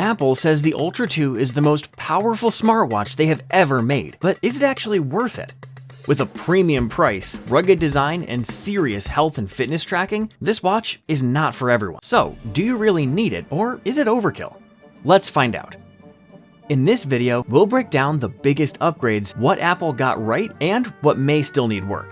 Apple says the Ultra 2 is the most powerful smartwatch they have ever made, but is it actually worth it? With a premium price, rugged design, and serious health and fitness tracking, this watch is not for everyone. So, do you really need it, or is it overkill? Let's find out. In this video, we'll break down the biggest upgrades, what Apple got right, and what may still need work.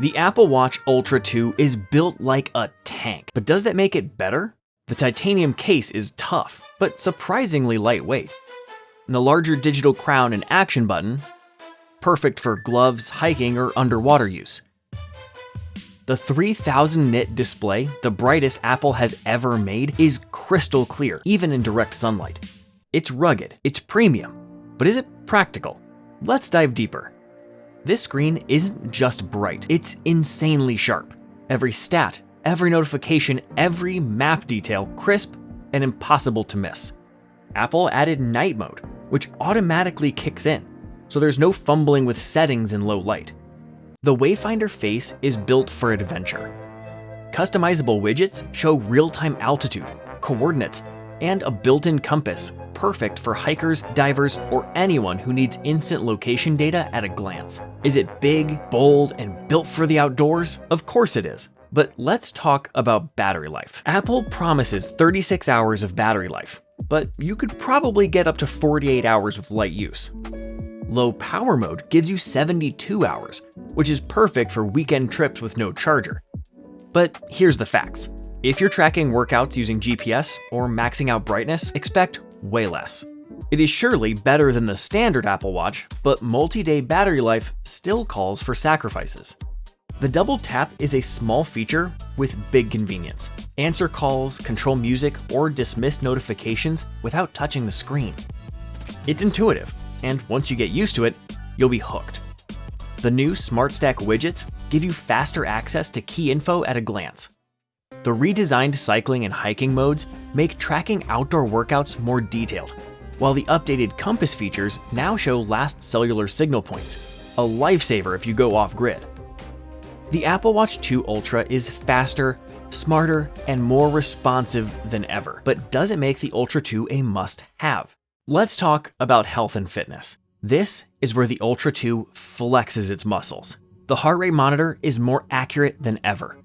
The Apple Watch Ultra 2 is built like a tank, but does that make it better? The titanium case is tough, but surprisingly lightweight. And the larger digital crown and action button, perfect for gloves, hiking, or underwater use. The 3000 nit display, the brightest Apple has ever made, is crystal clear, even in direct sunlight. It's rugged, it's premium, but is it practical? Let's dive deeper. This screen isn't just bright, it's insanely sharp. Every stat, every notification, every map detail, crisp and impossible to miss. Apple added night mode, which automatically kicks in, so there's no fumbling with settings in low light. The Wayfinder face is built for adventure. Customizable widgets show real-time altitude, coordinates, and a built-in compass, perfect for hikers, divers, or anyone who needs instant location data at a glance. Is it big, bold, and built for the outdoors? Of course it is. But let's talk about battery life. Apple promises 36 hours of battery life, but you could probably get up to 48 hours with light use. Low power mode gives you 72 hours, which is perfect for weekend trips with no charger. But here's the facts. If you're tracking workouts using GPS or maxing out brightness, expect way less. It is surely better than the standard Apple Watch, but multi-day battery life still calls for sacrifices. The double tap is a small feature with big convenience. Answer calls, control music, or dismiss notifications without touching the screen. It's intuitive, and once you get used to it, you'll be hooked. The new Smart Stack widgets give you faster access to key info at a glance. The redesigned cycling and hiking modes make tracking outdoor workouts more detailed, while the updated compass features now show last cellular signal points, a lifesaver if you go off-grid. The Apple Watch 2 Ultra is faster, smarter, and more responsive than ever, but does it make the Ultra 2 a must-have? Let's talk about health and fitness. This is where the Ultra 2 flexes its muscles. The heart rate monitor is more accurate than ever.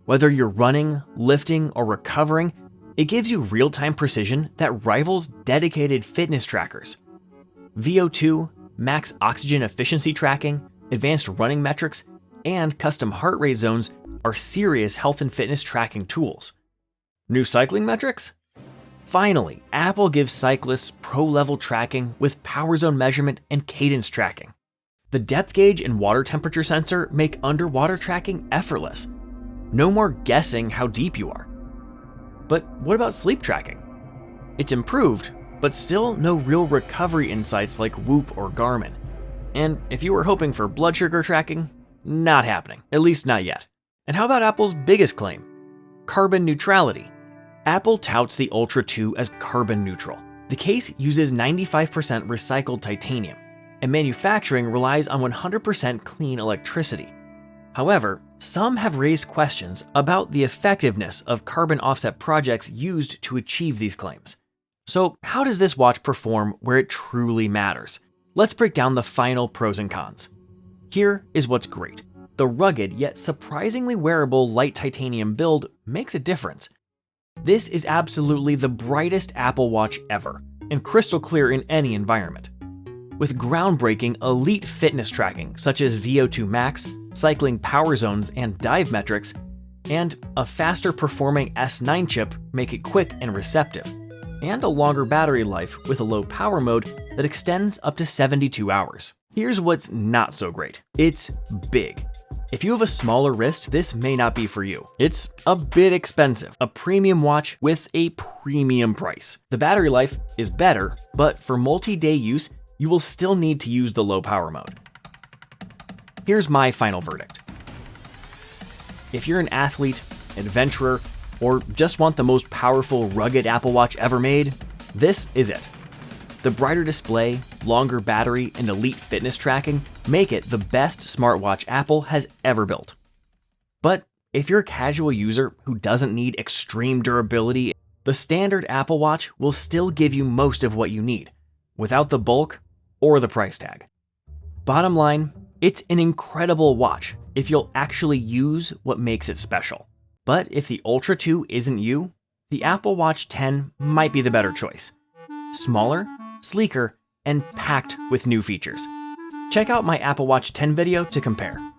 Whether you're running, lifting, or recovering, it gives you real-time precision that rivals dedicated fitness trackers. VO2, max oxygen efficiency tracking, advanced running metrics, and custom heart rate zones are serious health and fitness tracking tools. New cycling metrics? Finally, Apple gives cyclists pro-level tracking with power zone measurement and cadence tracking. The depth gauge and water temperature sensor make underwater tracking effortless. No more guessing how deep you are. But what about sleep tracking? It's improved, but still no real recovery insights like Whoop or Garmin. And if you were hoping for blood sugar tracking, not happening, at least not yet. And how about Apple's biggest claim? Carbon neutrality. Apple touts the Ultra 2 as carbon neutral. The case uses 95% recycled titanium, and manufacturing relies on 100% clean electricity. However, some have raised questions about the effectiveness of carbon offset projects used to achieve these claims. So, how does this watch perform where it truly matters? Let's break down the final pros and cons. Here is what's great. The rugged yet surprisingly wearable light titanium build makes a difference. This is absolutely the brightest Apple Watch ever, and crystal clear in any environment. With groundbreaking elite fitness tracking such as VO2 max, cycling power zones and dive metrics, and a faster performing S9 chip make it quick and receptive, and a longer battery life with a low power mode that extends up to 72 hours. Here's what's not so great. It's big. If you have a smaller wrist, this may not be for you. It's a bit expensive, a premium watch with a premium price. The battery life is better, but for multi-day use, you will still need to use the low power mode. Here's my final verdict. If you're an athlete, adventurer, or just want the most powerful, rugged Apple Watch ever made, this is it. The brighter display, longer battery, and elite fitness tracking make it the best smartwatch Apple has ever built. But if you're a casual user who doesn't need extreme durability The standard Apple Watch will still give you most of what you need, without the bulk or the price tag. Bottom line, it's an incredible watch if you'll actually use what makes it special. But if the Ultra 2 isn't you, the Apple Watch 10 might be the better choice. Smaller, sleeker, and packed with new features. Check out my Apple Watch 10 video to compare.